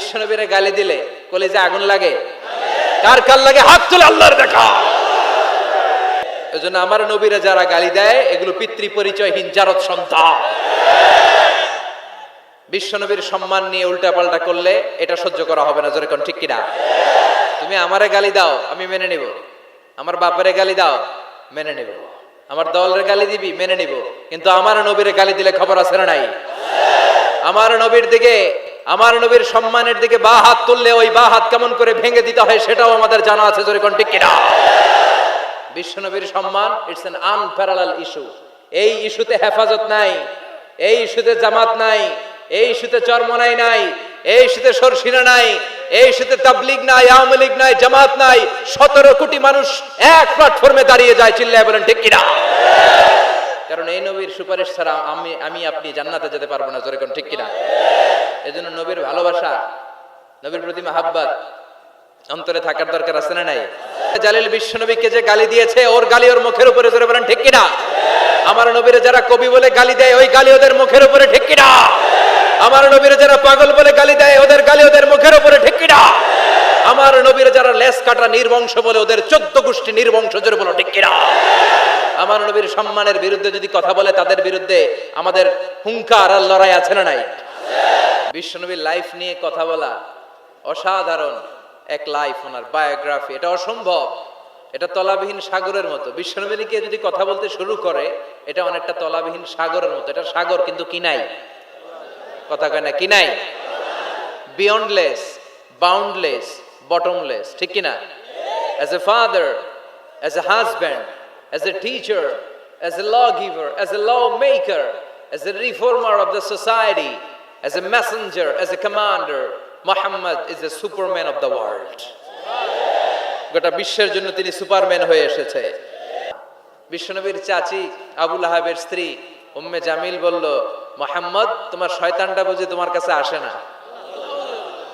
বিশ্বনবীরে গালি দিলে কলিজা আগুন লাগে? কার কার লাগে? হাত তুলে আল্লাহর দেখা। এজন্য আমার নবীরে যারা গালি দেয় এগুলো পিতৃ পরিচয়হীন জারদ সন্তান। বিশ্বনবীর সম্মান নিয়ে উল্টাপাল্টা করলে এটা সহ্য করা হবে না। জোরে কোন ঠিক কিনা? তুমি আমারে গালি দাও আমি মেনে নিব, আমার বাপেরে গালি দাও মেনে নিব, আমার দলের গালি দিবি মেনে নিব, কিন্তু আমার নবীরে গালি দিলে খবর আছে না নাই? আমার নবীর দিকে, আমার নবীর সম্মানের দিকে বা হাত তুললে ওই বা হাত কেমন করে ভেঙে দিতে হয় সেটাও আমাদের জানা আছে। জোরে কোন ঠিক কিনা? বিশ্বনবীর সম্মান ইটস অ্যান আনপ্যারালাল ইস্যু। এই ইস্যুতে হেফাজত নাই, এই ইস্যুতে জামাত নাই, এই ইস্যুতে চরমনাই নাই, এই ইস্যুতে সরসিনা নাই, এই ইস্যুতে তাবলীগ নাই, আওয়ামী লীগ নাই, জামাত নাই। 17 কোটি মানুষ এক প্ল্যাটফর্মে দাঁড়িয়ে যায়। চিল্লায় বলেন ঠিক কিনা? কারণ এই নবীর সুপারিশ ছাড়া আমি আপনি জান্নাতে যেতে পারবো না। জোরে কোন ঠিক কিনা? এজন্য নবীর ভালোবাসা, নবীর প্রতি মাহাব্বত অন্তরে থাকার দরকার আছে না নাই? জালিল বিশ্বনবীকে যে গালি দিয়েছে ওর গালি ওর মুখের উপরে। জোরে বলেন ঠিক কিনা? আমার নবীরে যারা কবি বলে গালি দেয় ওই গালি ওদের মুখের উপরে। ঠিক কিনা? আমার নবীরে যারা পাগল বলে গালি দেয় ওদের গালি ওদের মুখের উপরে। ঠিক কিনা? আমার নবীরে যারা লেস কাটা নির্বংশ বলে ওদের 14 গোষ্ঠী নির্বংশ। জোরে বলো ঠিক কিনা? আমার নবীর সম্মানের বিরুদ্ধে যদি কথা বলে তাদের বিরুদ্ধে আমাদের হুঙ্কার আর লড়াই আছে না নাই? বিশ্বনবীর লাইফ নিয়ে কথা বলা অসাধারণ এক লাইফ, ওনার বায়োগ্রাফি, এটা অসম্ভব। এটা তলাবিহীন সাগরের মতো। বিশ্বনবীকে যদি কথা বলতে শুরু করে এটা অনেকটা তলাবিহীন সাগরের মতো। এটা সাগর কিন্তু কি নাই? কথা কয় না কি নাই? Beyondless, boundless, bottomless. ঠিক কিনা? As a father, as a husband, as a teacher, as a lawgiver, as a lawmaker, as a reformer of the society, as a messenger, as a commander, Muhammad is a superman of the world. গোটা বিশ্বের জন্য তিনি Superman হয়ে এসেছে। বিশ্বনবীর চাচি আবু লাহাবের স্ত্রী উম্মে জামিল বলল, মুহাম্মদ তোমার শয়তানটা বুঝি তোমার কাছে আসে না?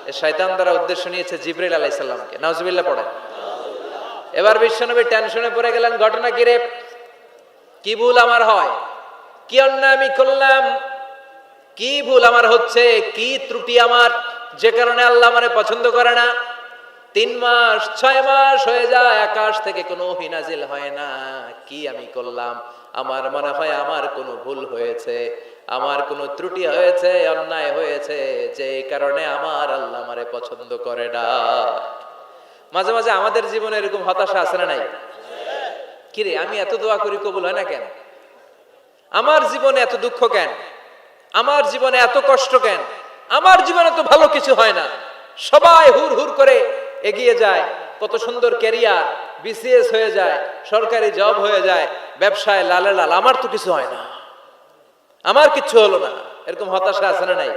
এই শয়তান দ্বারা উদ্দেশ্য নিয়েছে জিবরাইল আলাইহিস সালামকে। নাউজুবিল্লাহ পড়েন। এবার বিশ্বনবী টেনশনে পড়ে গেলেন। ঘটনা কি রে? কি ভুল আমার হয়? কি অন্যায় আমি করলাম? কি ভুল আমার হচ্ছে? কি ত্রুটি আমার যে কারণে আল্লাহ আমারে পছন্দ করে না? 3 মাস 6 মাস হয়ে যায় আকাশ থেকে কোনো ওহী নাজিল হয় না। কি আমি করলাম? আমার মনে হয় আমার কোনো ভুল হয়েছে, আমার কোনো ত্রুটি হয়েছে, অন্যায় হয়েছে, যে কারণে আমার আল্লাহ আমারে পছন্দ করে না। মাঝে মাঝে আমাদের জীবনে এরকম হতাশা আছে না নাই? কি রে আমি এত দোয়া করি কবুল হয় না কেন? আমার জীবনে এত দুঃখ কেন? আমার জীবনে এত কষ্ট কেন? আমার জীবনে তো ভালো কিছু হয় না। সবাই হুর হুর করে এগিয়ে যায়, কত সুন্দর ক্যারিয়ার, বিসিএস হয়ে যায়, সরকারি জব হয়ে যায়, ব্যবসায় লালে লাল, আমার তো কিছু হয় না, আমার কিচ্ছু হলো না। এরকম হতাশা আছে না নাই?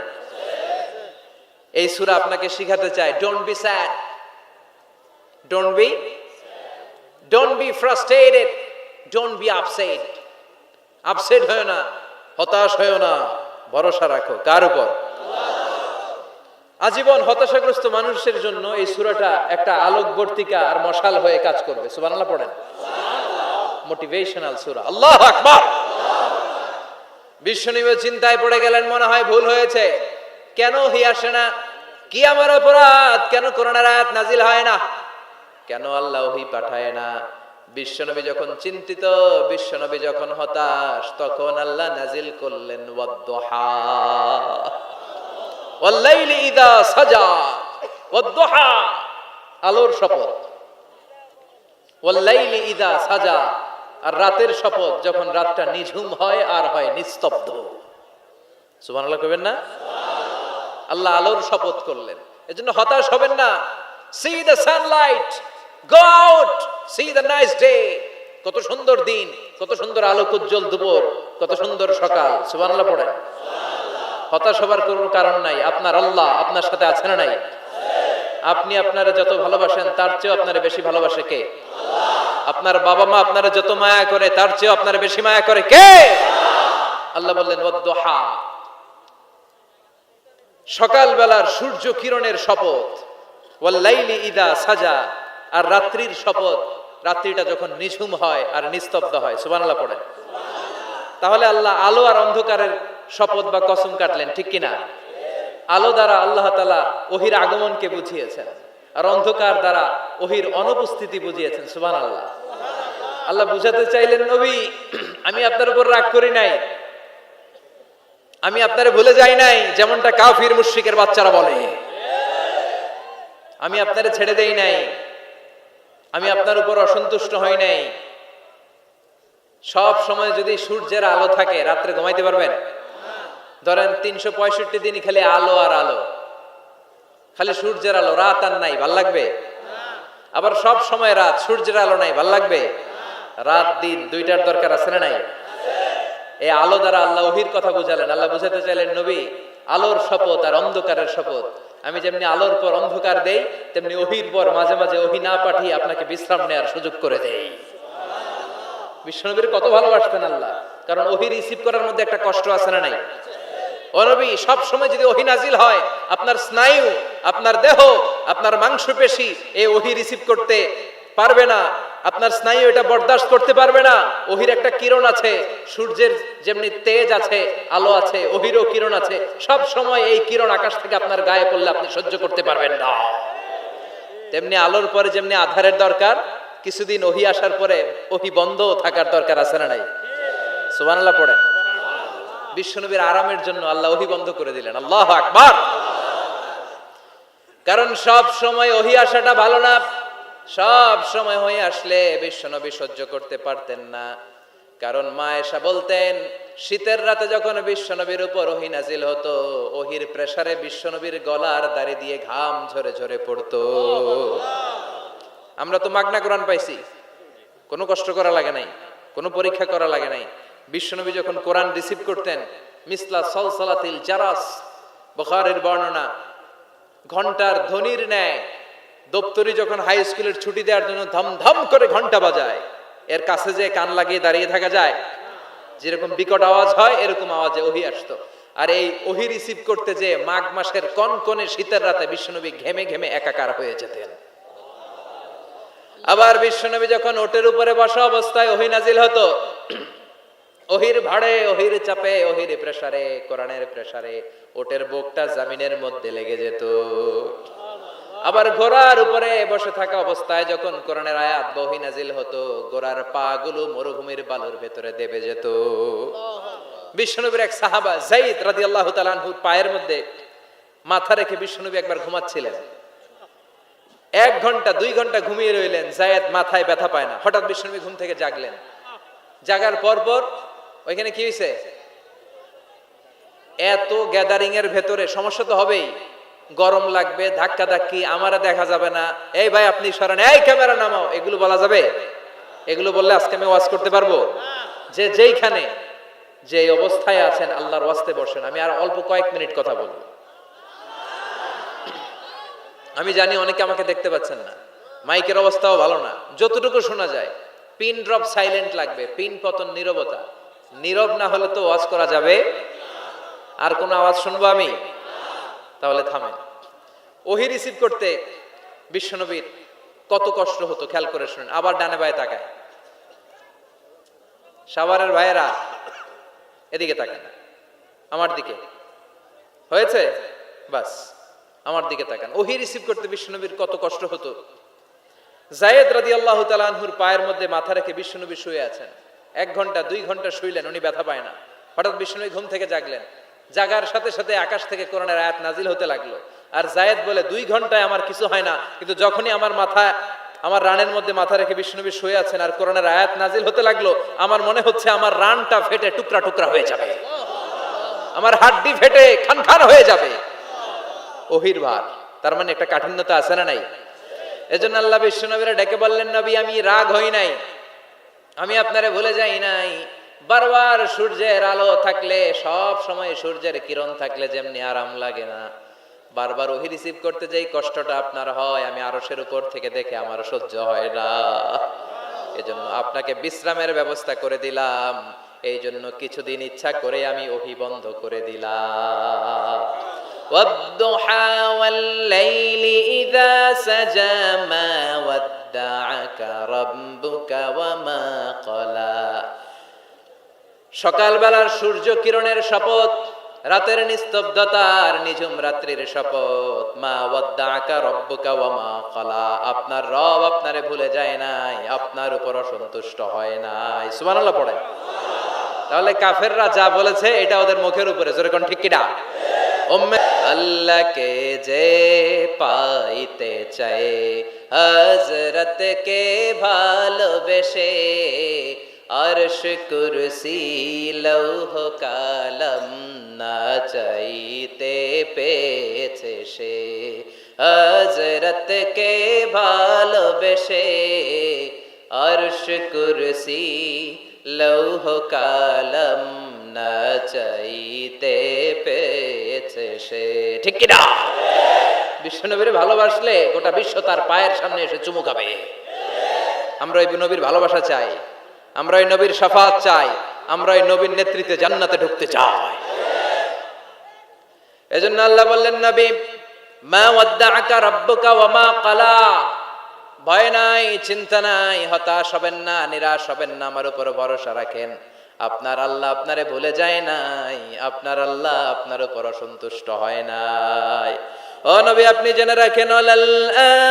এই সূরা আপনাকে শিখাতে চায়, don't be sad, don't be frustrated, don't be upset. Upset হয় না, হতাশ হয় না, ভরসা রাখো কার উপর? আজীবন হতাশাগ্রস্ত মানুষের জন্য এই সূরাটা একটা আলোকবর্তিকা আর মশাল হয়ে কাজ করবে। সুবহানাল্লাহ পড়েন। মোটিভেশনাল সূরা। আল্লাহু আকবার। বিশ্বনবী চিন্তায় পড়ে গেলেন, মনে হয় ভুল হয়েছে। কেন ওহী আসে না? কি আমার অপরাধ? কেন কোরআনের আয়াত নাজিল হয় না? কেন আল্লাহ ওহী পাঠায় না? বিশ্বনবী যখন চিন্তিত, বিশ্বনবী যখন হতাশ, তখন আল্লাহ নাজিল করলেন ওয়াদ-দুহা, ওয়াল-লাইলি ইযা সাজা, ওয়াদ-দুহা, আলোর শপথ, ওয়াল-লাইলি ইযা সাজা, আর রাতের শপথ, যখন রাতটা নিঝুম হয় আর হয় নিস্তব্ধ। সুবহানাল্লাহ কইবেন না? আল্লাহ আলোর শপথ করলেন। এজন্য হতাশ হবেন না। See the sunlight, go out, see the nice day. কত সুন্দর দিন, কত সুন্দর আলোক উজ্জ্বল দুপুর, কত সুন্দর সকাল। সুবহানাল্লাহ পড়েন। হতাশ হবার কোনো কারণ নাই। আপনার আল্লাহ আপনার সাথে আছেন না নাই? আপনি আপনারা যত ভালোবাসেন তার চেয়ে আপনারা বেশি ভালোবাসে কে? আপনার বাবা মা আপনারা যত মায়া করে তার চেয়ে আপনারা বেশি মায়া করে কে? আল্লাহ বললেন ওয়াদ-দুহা, সকাল বেলার সূর্য কিরণের শপথ, ওয়াল-লাইলি ইযা সাজা, আর রাত্রির শপথ, রাত্রিটা যখন নিঝুম হয় আর নিস্তব্ধ হয়। সুবহানাল্লাহ পড়েন। তাহলে আল্লাহ আলো আর অন্ধকারের শপথ বা কসম কাটলেন, ঠিক কিনা? আলো দ্বারা আল্লাহ তাআলা ওহির আগমনকে বুঝিয়েছেন, আর অন্ধকার দ্বারা ওহির অনুপস্থিতি বুঝিয়েছেন। সুবহানাল্লাহ। আল্লাহ বুঝাতে চাইলেন, নবী আমি আপনার উপর রাগ করি নাই, আমি আপনারে ভুলে যাই নাই, যেমনটা কাফির মুশরিকের বাচ্চারা বলে। আমি আপনারে ছেড়ে দেই নাই, আমি আপনার উপর অসন্তুষ্ট হই নাই। সব সময় যদি সূর্যের আলো থাকে, রাত্রে ঘুমাইতে পারবেন? ধরেন 365 দিনই খালি আলো আর আলো, খালি সূর্যের আলো, রাত আর নাই, ভাল লাগবে? আবার সব সময় রাত, সূর্যের আলো নাই, ভাল লাগবে? রাত দিন দুইটার দরকার আছে না নাই? এই আলো দ্বারা আল্লাহ ওহির কথা বুঝালেন। আল্লাহ বুঝাতে চাইলেন, নবী আলোর শপথ আর অন্ধকারের শপথ, আমি যেমনি আলোর পর অন্ধকার দেই, তেমনি ওহির পর মাঝে মাঝে ওহি না পাঠিয়ে আপনাকে বিশ্রাম নেওয়ার সুযোগ করে দেই। বিশ্বনবীর কত ভালোবাসতেন আল্লাহ, কারণ ওহি রিসিভ করার মধ্যে একটা কষ্ট আছে না নাই? ও নবী, সব সময় যদি ওহি নাজিল হয়, আপনার স্নায়ু, আপনার দেহ, আপনার মাংসপেশি এই ওহি রিসিভ করতে পারবে না, আপনার স্নায়ু এটা বরদাস্ত করতে পারবে না। ওহির একটা কিরণ আছে, সূর্যের যেমনি তেজ আছে, আলো আছে, ওহিরও কিরণ আছে। সব সময় এই কিরণ আকাশ থেকে আপনার গায়ে পড়লে আপনি সহ্য করতে পারবেন না। তেমনি আলোর পরে যেমনি আধারের দরকার, কিছুদিন ওহি আসার পরে ওহি বন্ধ থাকার দরকার আছে না নাই? সুবহানাল্লাহ পড়েন। বিশ্বনবীর আরামের জন্য আল্লাহ ওহি বন্ধ করে দিলেন। আল্লাহু আকবার। কারণ সব সময় ওহি আসাটা ভালো না। সব সময় হয়ে আসলে বিশ্বনবী সহ্য করতে পারতেন না। কারণ মা আয়েশা বলতেন, শীতের রাতে যখন বিশ্বনবীর উপর ওহি নাজিল হতো, ওহির প্রেসারে বিশ্বনবীর গলার দাড়ি দিয়ে ঘাম ঝরে ঝরে পড়তো। আমরা তো মাগনা কোরআন পাইছি, কোনো কষ্ট করা লাগে নাই, কোনো পরীক্ষা করা লাগে নাই। বিশ্বনবী যখন কোরআন রিসিভ করতেন, মিসলা সলসলাতিল জারাস, বুখারীর বর্ণনা, ঘন্টার ধ্বনির ন্যায় দপ্তরি যখন হাই স্কুলের ছুটি দেওয়ার জন্য ধমধম করে ঘন্টা বাজায়, এর কাছে যে কান লাগিয়ে দাঁড়িয়ে থাকা যায়? যেরকম বিকট আওয়াজ হয়, এরকম আওয়াজে ওহি আসতো। আর এই ওহি রিসিভ করতে যে মাঘ মাসের কনকনে শীতের রাতে বিশ্বনবী ঘেমে ঘেমে একাকার হয়ে যেতেন। আবার বিশ্বনবী যখন ওটের উপরে বসা অবস্থায় ওহি নাজিল হতো, ওহির ভাড়ে, ওহির চাপে, ওহির প্রেসারে, কোরআনের প্রেসারে ওটের বুকটা জমিনের মধ্যে লেগে যেত। আবার ঘোড়ার উপরে বসে থাকা অবস্থায় যখন কোরআনের আয়াত ওহি নাজিল হতো, ঘোড়ার পা গুলো মরুভূমির বালুর ভেতরে দেবে যেত। বিশ্বনবীর এক সাহাবা যায়েদ রাদিয়াল্লাহু তাআলা আনহুর পায়ের মধ্যে মাথা রেখে বিশ্বনবী একবার ঘুমাচ্ছিলেন। 1 ঘন্টা 2 ঘন্টা ঘুমিয়ে রইলেন, যায়েদ মাথায় ব্যথা পায় না। হঠাৎ বিশ্বনবী ঘুম থেকে জাগলেন। জাগার পর ওইখানে কি হয়েছে? এত গ্যাদারিং এর ভেতরে সমস্যা তো হবেই, গরম লাগবে, ধাক্কা ধাক্কি, আমারা দেখা যাবে না, এই ভাই আপনি সরেন, এই ক্যামেরা নামাও, এগুলো বলা যাবে? এগুলো বললে আজকে আমি ওয়াজ করতে পারবো? যে যেইখানে যে অবস্থায় আছেন আল্লাহর ওয়াস্তে বসেন। আমি আর অল্প কয়েক মিনিট কথা বলবো। আমি জানি অনেকে আমাকে দেখতে পাচ্ছেন না, মাইকের অবস্থাও ভালো না, যতটুকু শোনা যায় পিন ড্রপ সাইলেন্ট লাগবে, পিন পতন নীরবতা। নীরব না হলে তো ওয়াজ করা যাবে? আর কোনো আওয়াজ শুনবো আমি? তাহলে থামেন। ওহি রিসিভ করতে বিশ্বনবীর কত কষ্ট হতো খেয়াল করে শুনেন। আবার ডানে বায়ে তাকায়, সাভারের ভাইয়েরা এদিকে তাকান, আমার দিকে হয়েছে, বাস আমার দিকে তাকান। ওহি রিসিভ করতে বিশ্বনবীর কত কষ্ট হতো। যায়েদ রাদিয়াল্লাহু তাআলা আনহুর পায়ের মধ্যে মাথা রেখে বিশ্বনবী শুয়ে আছেন। 1 ঘন্টা 2 ঘন্টা শুইলেন, উনি ব্যথা পায় না। হঠাৎ বিশ্বনবী ঘুম থেকে জাগলেন। জাগার সাথে সাথে আকাশ থেকে কোরআনের আয়াত নাজিল হতে লাগলো। আর যায়েদ বলে, 2 ঘন্টায় আমার কিছু হয় না, কিন্তু যখনই আমার রানের মধ্যে মাথা রেখে বিশ্বনবী শুয়ে আছেন আর কোরআনের আয়াত নাজিল হতে লাগলো, আমার মনে হচ্ছে আমার রানটা ফেটে টুকরা টুকরা হয়ে যাবে, আমার হাড্ডি ফেটে খান খান হয়ে যাবে। ওহির ভার, তার মানে একটা কাঠিন্যতা আছে না নাই? এজন্য আল্লাহ বিশ্বনবীরা ডেকে বললেন, নবী আমি রাগ হই নাই, আমি আপনারে ভুলে যাই নাই। বারবার সূর্যের আলো থাকলে, সব সময় সূর্যের কিরণ থাকলে যেমনি আরাম লাগে না, বারবার ওহি রিসিভ করতে যাই কষ্টটা আপনার হয়, আমি আরশের উপর থেকে দেখে আমার সহ্য হয় না। এজন্য আপনাকে বিশ্রামের ব্যবস্থা করে দিলাম, এই জন্য কিছুদিন ইচ্ছা করে আমি ওহি বন্ধ করে দিলাম। ওয়াদ-দুহা ওয়াল-লাইলি ইযা সাজা মা ওয়াদ্দাআকা রাব্বুকা ওয়া মা ক্বালা। সকালবেলার সূর্য কিরণের শপথ, রাতের নিস্তব্ধতার নিঝুম রাত্রির শপথ, মা ওয়াদ্দাআকা রব্বুকা ওয়া মা ক্বালা, আপনার রব আপনারে ভুলে যায় নাই, আপনার উপর অসন্তুষ্ট হয় নাই। সুবহানাল্লাহ পড়েন। তাহলে কাফেররা যা বলেছে এটা ওদের মুখের উপরে, জোরে কোন ঠিক কিনা? আল্লাহকে যে পাইতে চায়, হযরতকে ভালোবেসে, আরশ কুরসি লৌহ কালাম না চাইতে পেয়েছে সে, হযরতকে ভালোবেসে, আরশ কুরসি লৌহ কালাম না চাইতে পেয়েছে সে। ঠিক কিনা? বিশ্বনবীর ভালোবাসলে গোটা বিশ্ব তার পায়ের সামনে এসে চুমু খাবে। আমরা এই নবীর ভালোবাসা চাই, আমরা এই নবীর শাফাত চাই, আমরা এই নবীর নেতৃত্বে জান্নাতে ঢুকতে চাই। এজন্য আল্লাহ বললেন, নবী মা ওয়াদ্দাআকা রাব্বুকা ওয়া মা ক্বালা, ভয় নাই, চিন্তা নাই, হতাশ হবেন না, নিরাশ হবেন না, আমার উপর ভরসা রাখেন। আপনার আল্লাহ আপনারে ভুলে যায় নাই, আপনার আল্লাহ আপনার উপর অসন্তুষ্ট হয় নাই। ও নবী আপনি জেনে রাখেন, আল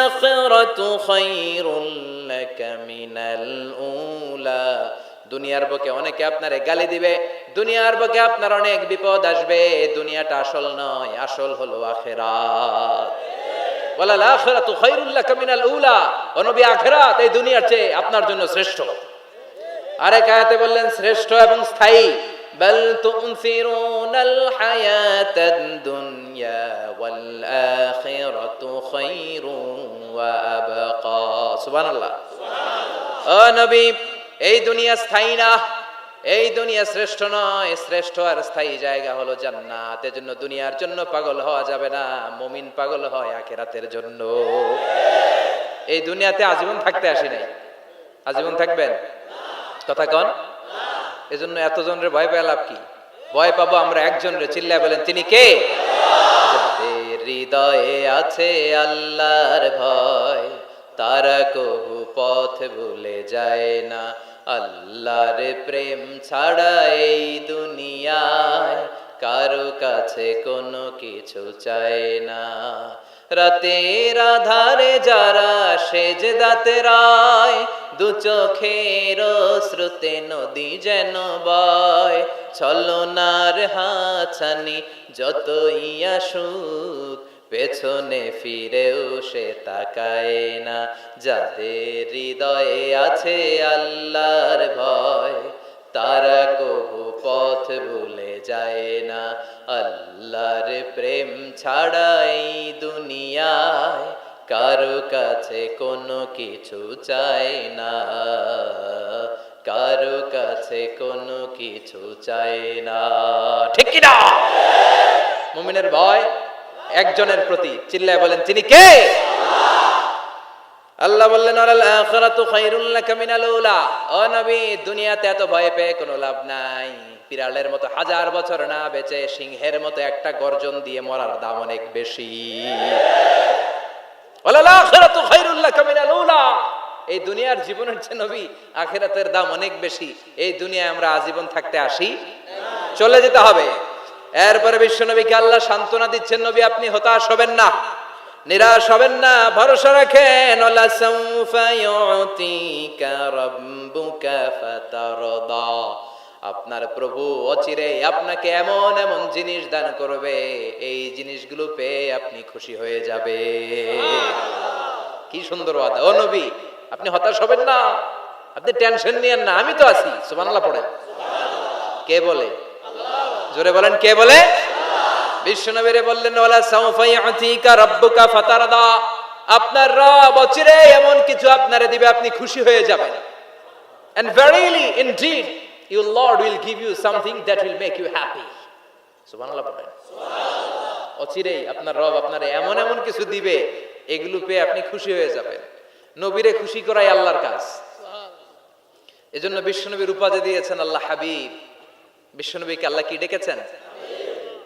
আখিরাতু খায়রুল লাকা মিনাল উলা, দুনিয়ার বুকে অনেকে আপনারে গালি দিবে, দুনিয়ার বুকে আপনার অনেক বিপদ আসবে, দুনিয়াটা আসল নয়, আসল হলো আখিরাত। ওয়ালাল আখিরাতু খায়রুল লাকা মিনাল উলা, ও নবী আখিরাত এই দুনিয়ার চেয়ে আপনার জন্য শ্রেষ্ঠ। আরেক আয়াতে বললেন শ্রেষ্ঠ এবং স্থায়ী, বাল তুনসিরুনাল হায়াতাদ দুনিয়া ওয়াল আখিরাতু খায়রুন ওয়া আবকা। সুবহানাল্লাহ। ও নবী এই দুনিয়া স্থায়ী না, এই দুনিয়া শ্রেষ্ঠ নয়, শ্রেষ্ঠ আর স্থায়ী জায়গা হলো জান্নাত। এজন্য দুনিয়ার জন্য পাগল হওয়া যাবে না, মুমিন পাগল হয় আখিরাতের জন্য। এই দুনিয়াতে আজীবন থাকতে আসি নাই, আজীবন থাকবেন? কথা কন। এজন্য এতজনের ভয় পেয়ে লাভ কি? ভয় পাবো আমরা একজনের, চিল্লায় বলেন তিনি কে? যাদের হৃদয়ে আছে আল্লাহর ভয়, তারা কবু পথ ভুলে যায় না, আল্লাহর প্রেম ছাড়া এই দুনিয়ায় কারো কাছে কোনো কিছু চায় না। রাতের আধারে যারা সেজদাতে রায়, দু চোখের স্রোতে নদী যেন বয়, ছলনার হাতছানি যতই আসুক, পেছনে ফিরেও সে তাকায় না। যাদের হৃদয়ে আছে আল্লাহর ভয়, তারা কবু পথ ভুলে যায় না, আল্লাহর প্রেম ছাড়া এই দুনিয়ায় কারো কাছে কোনো কিছু চায় না, কারো কাছে কোনো কিছু চায় না। ঠিক কি না? মুমিনের ভয় একজনের প্রতি, চিল্লায় বলেন তিনি কে? আল্লাহ বললেন, আল আখিরাতু খায়রুল লাকা মিনাল উলা, ও নবী দুনিয়াতে এত ভয় পেয়ে কোনো লাভ নাই। বিড়ালের মতো হাজার বছর না বেঁচে সিংহের মতো একটা গর্জন দিয়ে মরার দাম অনেক বেশি। আল আখিরাতু খায়রুল লাকা মিনাল উলা, এই দুনিয়ার জীবনের চেয়ে নবী আখিরাতের দাম অনেক বেশি। এই দুনিয়ায় আমরা আজীবন থাকতে আসি, চলে যেতে হবে। এরপরে বিশ্ব নবীকে আল্লাহ সান্ত্বনা দিচ্ছেন, নবী আপনি হতাশ হবেন না, নিরাশ হবেন না, ভরসা রাখেন। ওয়ালা সাউফা ইউতিকা রাব্বুকা ফাতারদা, আপনার প্রভু অচিরেই আপনাকে এমন এমন জিনিস দান করবে, এই জিনিসগুলো পেয়ে আপনি খুশি হয়ে যাবে। কি সুন্দর ওয়াদা। ও নবী আপনি হতাশ হবেন না, আপনি টেনশন নিয়েন না, আমি তো আছি। সুবহানাল্লাহ পড়েন। কে বলে? জোরে বলেন কে বলে? বিশ্বনবীরে বললেন, ওয়ালা সাউফা ইউতিকা রাব্বুকা ফাতারদা, আপনার রব অচিরে এমন কিছু আপনারে দিবে, আপনি খুশি হয়ে যাবেন। And verily indeed your Lord will give you something that will make you happy. সুবহানাল্লাহ পড়েন। সুবহানাল্লাহ। অচিরেই আপনার রব আপনারে এমন এমন কিছু দিবে, এগুলো পেয়ে আপনি খুশি হয়ে যাবেন। নবীরে খুশি করাই আল্লাহর কাজ। এজন্য বিশ্বনবীর উপাধি দিয়েছেন আল্লাহ হাবিব। বিশ্বনবীকে আল্লাহ কি ডেকেছেন?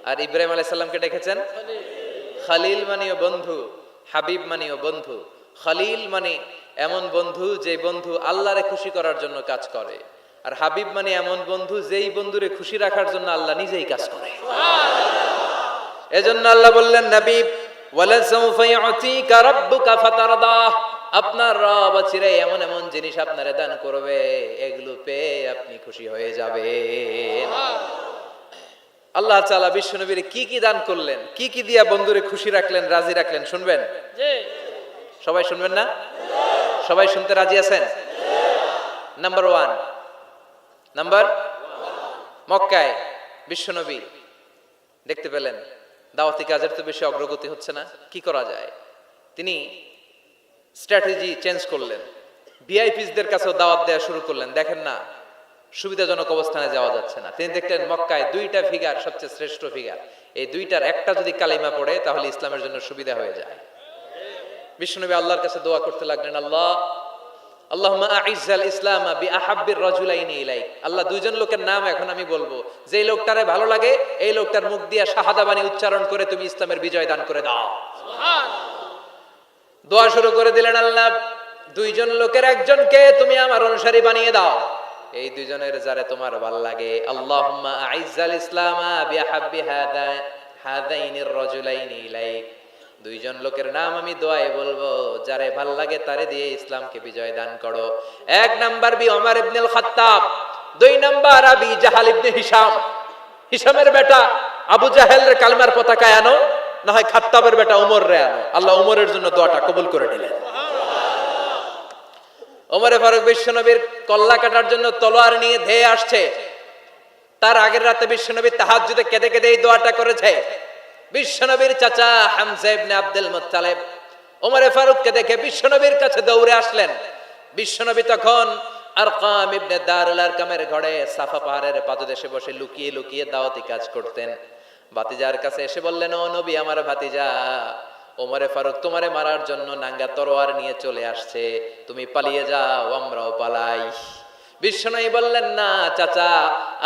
আর ইব্রাহিম আলাইহিস সালামকে ডেকেছেন খলিল, মানেও বন্ধু, হাবিব মানেও বন্ধু। খলিল মানে এমন বন্ধু যে বন্ধু আল্লাহরে খুশি করার জন্য কাজ করে, আর হাবিব মানে এমন বন্ধু যেই বন্ধুরে খুশি রাখার জন্য আল্লাহ নিজেই কাজ করে। এজন্য আল্লাহ বললেন, নবী ওয়ালা সাউফা ইউতিকা রাব্বুকা ফাতারদা, আপনার রব চিরে এমন এমন জিনিস আপনারে দান করবে, এগুলো পেয়ে আপনি খুশি হয়ে যাবেন। আল্লাহ তাআলা বিশ্বনবীর কি কি দান করলেন, কি কি দিয়া বন্ধুরে খুশি রাখলেন, রাজি রাখলেন, শুনবেন? সবাই শুনবেন না? সবাই শুনতে রাজি আছেন? নাম্বার 1, মক্কায় বিশ্বনবী দেখতে পেলেন দাওয়াতি কাজের তো বেশি অগ্রগতি হচ্ছে না, কি করা যায়? তিনি স্ট্র্যাটেজি চেঞ্জ করলেন, ভিআইপিসদের কাছেও দাওয়াত দেওয়া শুরু করলেন। দেখেন না, সুবিধাজনক অবস্থানে যাওয়া যাচ্ছে না। তিনি দেখলেন মক্কায় 2টা ফিগার সবচেয়ে শ্রেষ্ঠ ফিগার, এই 2টার একটা যদি কালিমা পড়ে তাহলে ইসলামের জন্য সুবিধা হয়ে যায়। বিশ্বনবী আল্লাহর কাছে দোয়া করতে লাগলেন, আল্লাহুম্মা আইজ্জাল ইসলামা বিআহাব্বির রাজুলাইনি ইলাইক। আল্লাহ, 2জন লোকের নাম এখন আমি বলবো, যেই লোকটারে ভালো লাগে এই লোকটার মুখ দিয়ে শাহাদা বাণী উচ্চারণ করে তুমি ইসলামের বিজয় দান করে দাও। দোয়া শুরু করে দিলেন, আল্লাহ 2জন লোকের একজনকে তুমি আমার অনুসারী বানিয়ে দাও, এই 2জনের যারে তোমার ভালো লাগে। আল্লাহুম্মা আইজ্জাল ইসলামা বিআহাব্বি হাদাইনির রাজুলাইনি ইলাইক। 2জন লোকের নাম আমি দোয়ায় বলবো, যারে ভাল লাগে তারে দিয়ে ইসলামকে বিজয় দান করো। 1 নাম্বার ওমর ইবনে আল খাত্তাব, 2 নাম্বার আবি জাহাল ইবনে হিশাম। হিশামের বেটা আবু জাহেলের কালেমার পতাকায় আনো, না হয় খাত্তাবের বেটা ওমর রে আনো। আল্লাহ ওমরের জন্য দোয়াটা কবুল করে নিলেন। ওমরে ফারুক বিশ্বনবীর কল্লা কাটার জন্য তলোয়ার নিয়ে ধেয়ে আসছে। তার আগের রাতে বিশ্বনবী তাহাজ্জুদে কেঁদে কেঁদে এই দোয়াটা করেছে। বিশ্বনবীর চাচা হামজা ইবনে আব্দুল মুত্তালিব ওমরে ফারুককে দেখে বিশ্বনবীর কাছে দৌড়ে আসলেন। বিশ্বনবী তখন আরকাম ইবনে দারুল আরকামের ঘরে সাফা পাহাড়ের পাদদেশে বসে লুকিয়ে লুকিয়ে দাওয়াতি কাজ করতেন। ভাতিজার কাছে এসে বললেন, ও নবী, আমার ভাতিজা ওমরে ফারুক তোমারে মারার জন্য নাঙ্গা তরোয়ার নিয়ে চলে আসছে, তুমি পালিয়ে যাও, আমরাও পালাই। বিশ্বনবী বললেন, না চাচা,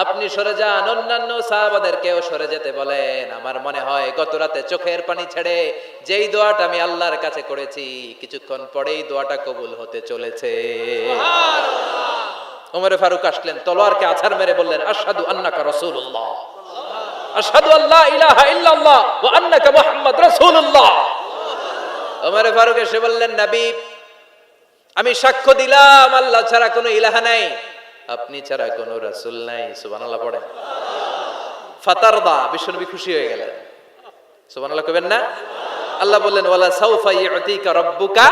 আপনি সরে যান, অন্যান্য সাহাবাদেরকেও সরে যেতে বলেন। আমার মনে হয় গত রাতে চোখের পানি ছেড়ে যেই দোয়াটা আমি আল্লাহর কাছে করেছি, কিছুক্ষণ পরেই দোয়াটা কবুল হতে চলেছে। ওমরে ফারুক আসলেন, তলোয়ারকে আছাড় মেরে বললেন, আশহাদু আন্নাকা রাসূলুল্লাহ, আশহাদু আল্লা ইলাহা ইল্লাল্লাহ ওয়া আন্নাকা মুহাম্মদ রাসূলুল্লাহ। ওমরে ফারুক এসে বললেন, নবী, আমি সাক্ষ্য দিলাম আল্লাহ ছাড়া কোনো ইলাহা নাই, আপনি ছাড়া কোনো রাসূল নাই। সুবহানাল্লাহ পড়েন। ফাতারদা, বিশ্বনবী খুশি হয়ে গেলেন। সুবহানাল্লাহ কইবেন না? আল্লাহ বললেন, ওয়ালা সাউফা ইউতিকা রাব্বুকা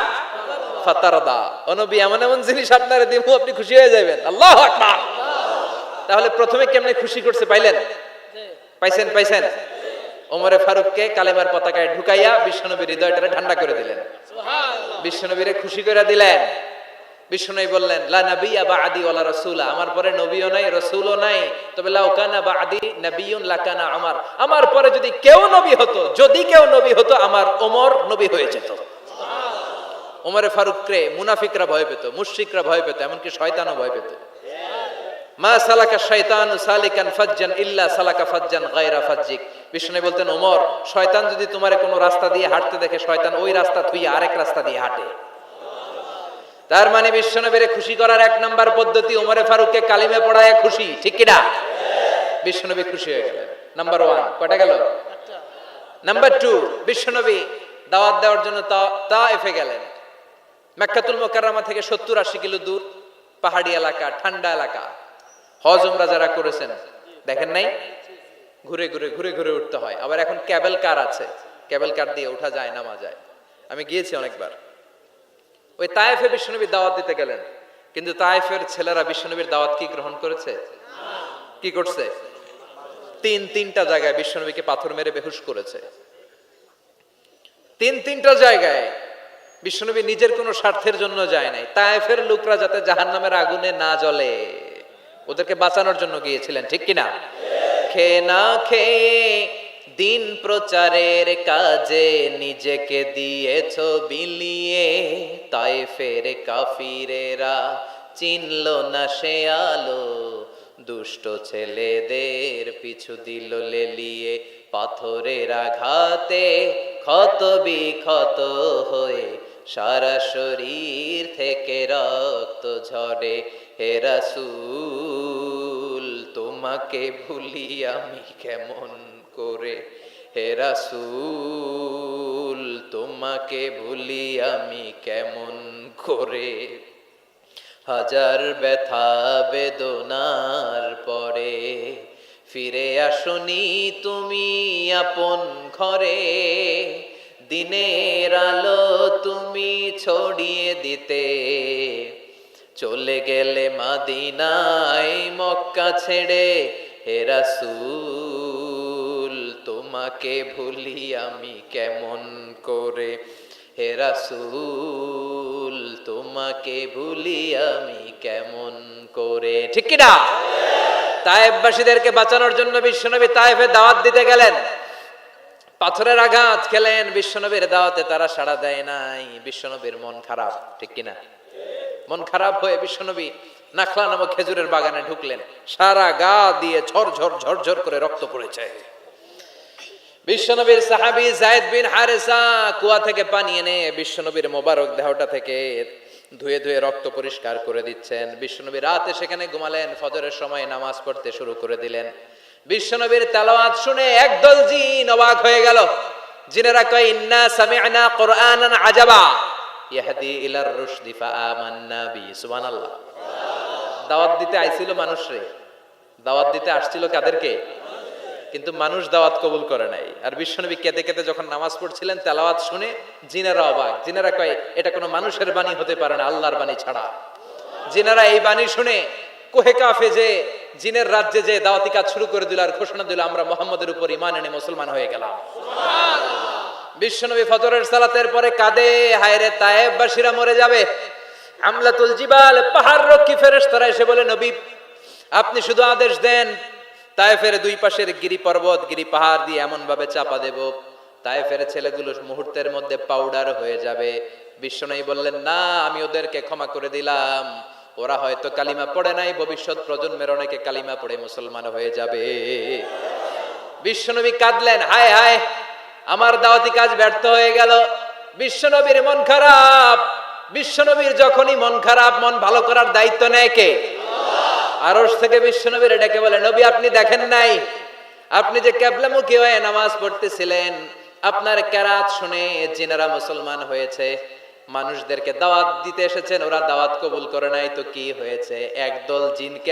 ফাতারদা। ও নবী, এমন এমন জিনিস আপনারে দেব, আপনি খুশি হয়ে যাবেন। আল্লাহু আকবার। তাহলে প্রথমে কেমনে খুশি করছে পাইলেন? পাইছেন? ওমরে ফারুককে কালেমার পতাকায় ঢুকাইয়া বিশ্বনবীর হৃদয়টারে ঠান্ডা করে দিলেন, বিশ্বনবীরে খুশি করে দিলেন। বিশ্বনবী বললেন, লা নাবিয়্যা বা'দি ওয়ালা রাসূলা, আমার পরে নবীও নাই রাসূলও নাই, তবে লাউ কানা বা'দি নাবিয়্যুন লাকানা ওমর, আমার পরে যদি কেউ নবী হতো আমার ওমর নবী হয়ে যেত। ওমরে ফারুককে মুনাফিকরা ভয় পেত, মুশরিকরা ভয় পেত, এমনকি শয়তানও ভয় পেত। মা সালাকা শাইতানু সালিকান ফাজ্জান ইল্লা সালাকা ফাজ্জান গায়রা ফাজ্জিক। বিষ্ণু বলতেন, ওমর, শয়তান যদি তোমারে কোনো রাস্তা দিয়ে হাঁটতে দেখে, শয়তান ওই রাস্তা থুইয়া আরেক রাস্তা দিয়ে হাঁটে। তার মানে বিশ্বনবীরে খুশি করার 1 নাম্বার পদ্ধতি ওমরে ফারুককে কালিমা পড়ায় খুশি, ঠিক কি না? বিশ্বনবী খুশি হয়ে গেলেন। নাম্বার 1 কয়টা গেল? নাম্বার 2, বিশ্বনবী দাওয়াত দেওয়ার জন্য তায়েফে গেলেন। মক্কাতুল মুকাররমা থেকে 70-80 কিলো দূর, পাহাড়ি এলাকা, ঠান্ডা এলাকা। হজ উমরা যারা করেছেন দেখেন নাই, ঘুরে ঘুরে উঠতে হয়। আবার এখন ক্যাবেল কার আছে, ক্যাবেল কার দিয়ে ওঠা যায়, নামা যায়। আমি গিয়েছি অনেকবার। ওই তায়েফে বিশ্বনবীর দাওয়াত দিতে গেলেন, কিন্তু তায়েফের ছেলেরা বিশ্বনবীর দাওয়াত কি গ্রহণ করেছে? কি করছে? 3টা জায়গায় বিশ্বনবীকে পাথর মেরে বেহুশ করেছে। 3টা জায়গায় বিশ্বনবী নিজের কোনো স্বার্থের জন্য যায় নাই, তায়েফের লোকরা যাতে জাহান্নামের আগুনে না জ্বলে ওদেরকে বাঁচানোর জন্য গিয়েছিলেন, ঠিক কিনা? খেয়ে না খেয়ে দিন প্রচারের কাজে নিজেকে দিয়েছো বিলিয়ে, তায়েফের কাফিরেরা চিনল না সে আলো, দুষ্ট ছেলেদের পিছু দিল লেলিয়ে, পাথরের আঘাতে ক্ষত বিক্ষত হয়ে সারা শরীর থেকে রক্ত ঝরে, হে রাসূল তোমাকে ভুলি আমি কেমন করে, হে রাসূল তোমাকে ভুলি আমি কেমন করে। হাজার ব্যথা বেদনার পরে ফিরে আসনি তুমি আপন ঘরে, দিনের আলো তুমি ছড়িয়ে দিতে, চলে গেলে মদিনায় মক্কা ছেড়ে, হে রাসূল তোমাকে ভুলি আমি কেমন করে, হে রাসূল তোমাকে ভুলি আমি কেমন করে। ঠিক কি না? তায়েফবাসীদেরকে বাঁচানোর জন্য বিশ্বনবী তায়েফে দাওয়াত দিতে গেলেন, পাথরের আঘাত খেলেন, বিশ্বনবীর দাওয়াতে তারা সাড়া দেয় নাই, বিশ্বনবীর মন খারাপ। ঠিক কিনা? মন খারাপ হয়ে বিশ্বনবী নাখলা নামক খেজুরের বাগানে ঢুকলেন, সারা গা দিয়ে ঝরঝর ঝরঝর করে রক্ত পড়েছে। বিশ্বনবীর সাহাবী যায়েদ বিন হারেসা কুয়া থেকে পানি এনে বিশ্বনবীর মোবারক দেহটা থেকে ধুয়ে ধুয়ে রক্ত পরিষ্কার করে দিচ্ছেন। বিশ্বনবী রাতে সেখানে ঘুমালেন, ফজরের সময় নামাজ পড়তে শুরু করে দিলেন। বিশ্বনবীর তেলাওয়াত শুনে একদল জিন অবাক হয়ে গেল। জিনেরা কয়, ইন্না সামি'না কুরআনান আজাবা ইয়াহদি ইলার রুশদি ফাআমান্না বি। সুবহানাল্লাহ। দাওয়াত দিতে আইছিল মানুষরে, দাওয়াত দিতে আসছিল কাদেরকে? কিন্তু মানুষ দাওয়াত কবুল করে নাই। আর বিশ্বনবী কেঁদে কেঁদে যখন নামাজ পড়ছিলেন, তেলাওয়াত শুনে জিনেরা অবাক। জিনেরা কয়, এটা কোনো মানুষের বাণী হতে পারে না, আল্লাহর বাণী ছাড়া। জিনেরা এই বাণী শুনে কোহে কাফে যে জিনের রাজ্যে যে দাওয়াতি কাজ শুরু করে দিল আর ঘোষণা দিল, আমরা মুহাম্মদের উপর ঈমান এনে মুসলমান হয়ে গেলাম। বিশ্বনবী ফজরের সালাতের পরে কাঁদে, হায়রে তায়েফবাসীরা মরে যাবে। আমলাতুল জিবাল, পাহাড় রক্ষী ফেরেশতারা এসে বলে, নবী আপনি শুধু আদেশ দেন, তায়েফের দুই পাশের গিরি পর্বত গিরি পাহাড় দিয়ে এমন ভাবে চাপা দেব, তায়েফের ছেলেগুলো মুহূর্তের মধ্যে পাউডার হয়ে যাবে। বিশ্বনবী বললেন, না, আমি ওদেরকে ক্ষমা করে দিলাম, ওরা হয়তো কালিমা পড়ে নাই, ভবিষ্যৎ প্রজন্মের অনেকে কালিমা পড়ে মুসলমান হয়ে যাবে। বিশ্বনবী কাঁদলেন, হায় হায় আমার দাওয়াতি কাজ ব্যর্থ হয়ে গেল। বিশ্বনবীর মন খারাপ। বিশ্বনবীর যখনই মন খারাপ, মন ভালো করার দায়িত্ব নেয় কে? আরশ থেকে বিশ্বনবীর ডেকে বলে, নবী আপনি দেখেন নাই, আপনি যে কিবলামুখী হয়ে নামাজ পড়তেছিলেন, আপনার কেরাত শুনে জিনেরা মুসলমান হয়েছে। মানুষদেরকে দাওয়াত দিতে এসেছেন, ওরা দাওয়াত কবুল করে নাই, তো কি হয়েছে? একদল জিনকে